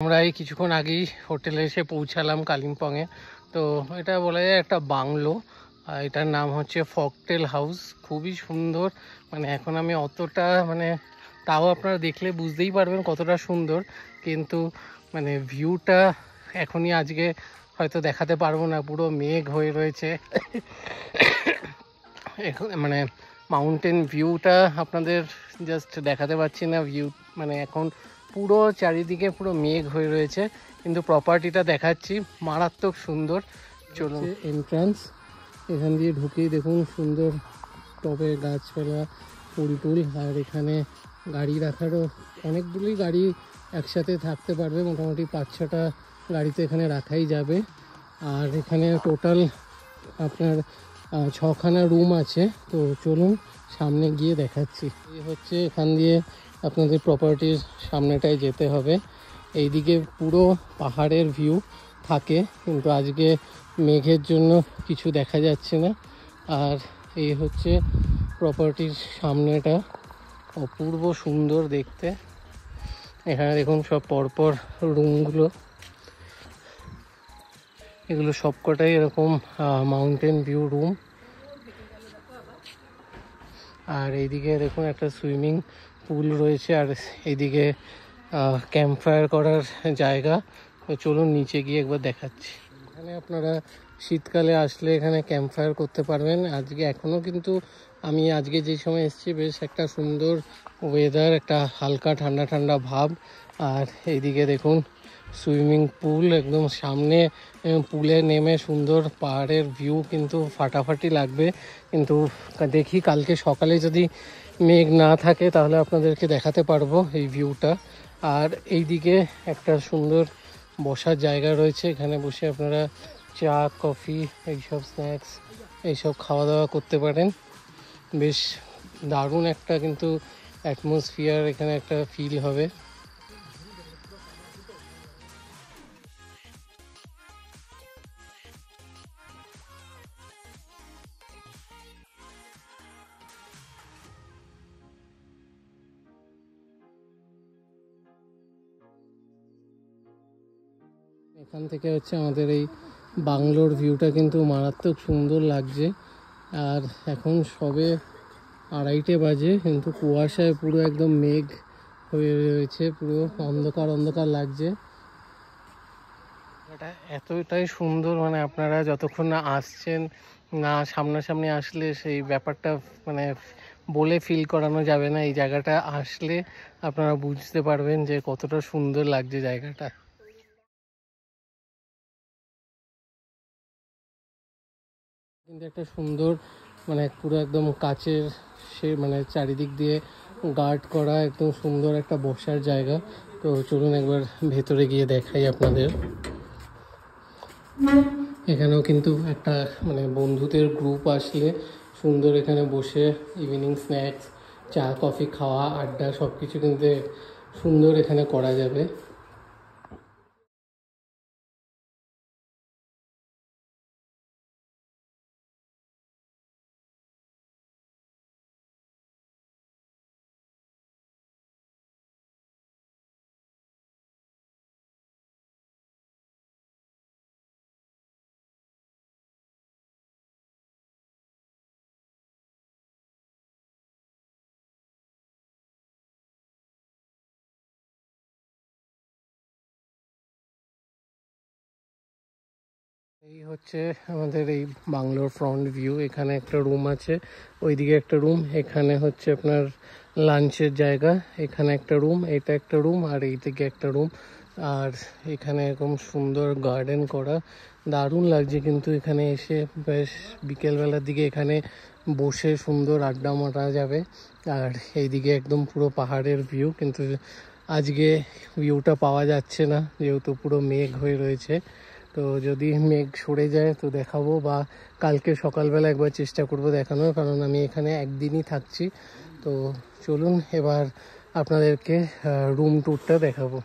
আমরা এই কিছুক্ষণ আগেই হোটেলে এসে পৌঁছালাম কালিম্পংয়ে। তো এটা বলা যায় একটা বাংলো, এটার নাম হচ্ছে ফকটেল হাউস। খুবই সুন্দর, মানে এখন আমি অতটা তাও আপনারা দেখলে বুঝতেই পারবেন কতটা সুন্দর, কিন্তু ভিউটা এখনই আজকে হয়তো দেখাতে পারবো না, পুরো মেঘ হয়ে রয়েছে। এখন মাউন্টেন ভিউটা আপনাদের জাস্ট দেখাতে পারছি না। ভিউ এখন পুরো চারিদিকে পুরো মেঘ হয়ে রয়েছে, কিন্তু প্রপার্টিটা দেখাচ্ছি, মারাত্মক সুন্দর। চলুন, এন্ট্রান্স এখান দিয়ে ঢুকেই দেখুন সুন্দর টবে গাছপালা, ফুল টুল, আর এখানে গাড়ি রাখারও অনেকগুলি গাড়ি একসাথে থাকতে পারবে, মোটামুটি 5-6টা গাড়ি তো এখানে রাখাই যাবে। আর এখানে টোটাল আপনার 6খানা রুম আছে। তো চলুন সামনে গিয়ে দেখাচ্ছি। এই হচ্ছে এখান দিয়ে আপনাদের প্রপার্টির সামনেটায় যেতে হবে। এইদিকে পুরো পাহাড়ের ভিউ থাকে, কিন্তু আজকে মেঘের জন্য কিছু দেখা যাচ্ছে না। আর এই হচ্ছে প্রপার্টির সামনেটা, অপূর্ব সুন্দর দেখতে। এখানে দেখুন সব পরপর রুমগুলো, এগুলো সবকটাই এরকম মাউন্টেন ভিউ রুম। আর এইদিকে দেখুন একটা সুইমিং পুল রয়েছে, আর এইদিকে ক্যাম্প ফায়ার করার জায়গা। তো চলুন নিচে গিয়ে একবার দেখাচ্ছি। এখানে আপনারা শীতকালে আসলে এখানে ক্যাম্প ফায়ার করতে পারবেন। এখনও কিন্তু আমি আজকে যে সময় এসেছি বেশ একটা সুন্দর ওয়েদার, একটা হালকা ঠান্ডা ঠান্ডা ভাব। আর এইদিকে দেখুন সুইমিং পুল একদম সামনে, পুলে নেমে সুন্দর পাহাড়ের ভিউ কিন্তু ফাটাফাটি লাগবে। কিন্তু দেখি কালকে সকালে যদি মেঘ না থাকে তাহলে আপনাদেরকে দেখাতে পারবো এই ভিউটা। আর এইদিকে একটা সুন্দর বসার জায়গা রয়েছে, এখানে বসে আপনারা চা কফি এইসব স্ন্যাক্স এইসব খাওয়া দাওয়া করতে পারেন। বেশ দারুণ একটা কিন্তু অ্যাটমসফিয়ার এখানে একটা ফিল হবে। এখান থেকে হচ্ছে আমাদের এই বাংলোর ভিউটা কিন্তু মারাত্মক সুন্দর লাগছে। আর এখন সবে 2:30 বাজে, কিন্তু কুয়াশায় পুরো একদম মেঘ হয়ে রয়েছে, পুরো অন্ধকার অন্ধকার লাগছে। এটা এতটাই সুন্দর, আপনারা যতক্ষণ না আসছেন, না সামনাসামনি আসলে সেই ব্যাপারটা বলে ফিল করানো যাবে না। এই জায়গাটা আসলে আপনারা বুঝতে পারবেন যে কতটা সুন্দর লাগছে জায়গাটা। কিন্তু একটা সুন্দর পুরো একদম কাচের, সে চারিদিক দিয়ে গার্ড করা একদম সুন্দর একটা বসার জায়গা। তো চলুন একবার ভেতরে গিয়ে দেখাই আপনাদের। এখানেও কিন্তু একটা বন্ধুদের গ্রুপ আসলে সুন্দর এখানে বসে ইভিনিং স্ন্যাক্স, চা কফি খাওয়া, আড্ডা সব কিছু কিন্তু সুন্দর এখানে করা যাবে। এই হচ্ছে আমাদের এই বাংলোর ফ্রন্ট ভিউ। এখানে একটা রুম আছে, ওইদিকে একটা রুম, এখানে হচ্ছে আপনার লাঞ্চের জায়গা, এখানে একটা রুম, এটা একটা রুম, আর এইদিকে একটা রুম। আর এখানে এরকম সুন্দর গার্ডেন করা, দারুণ লাগছে। কিন্তু এখানে এসে বেশ বিকেলবেলার দিকে এখানে বসে সুন্দর আড্ডা মারা যাবে। আর এইদিকে একদম পুরো পাহাড়ের ভিউ, কিন্তু আজকে ভিউটা পাওয়া যাচ্ছে না যেহেতু পুরো মেঘ হয়ে রয়েছে। তো যদি মেঘ সরে যায় তো দেখাবো, বা কালকে সকালবেলা একবার চেষ্টা করব দেখানোর, কারণ আমি এখানে একদিনই থাকছি। তো চলুন এবার আপনাদেরকে রুম ট্যুরটা দেখাবো।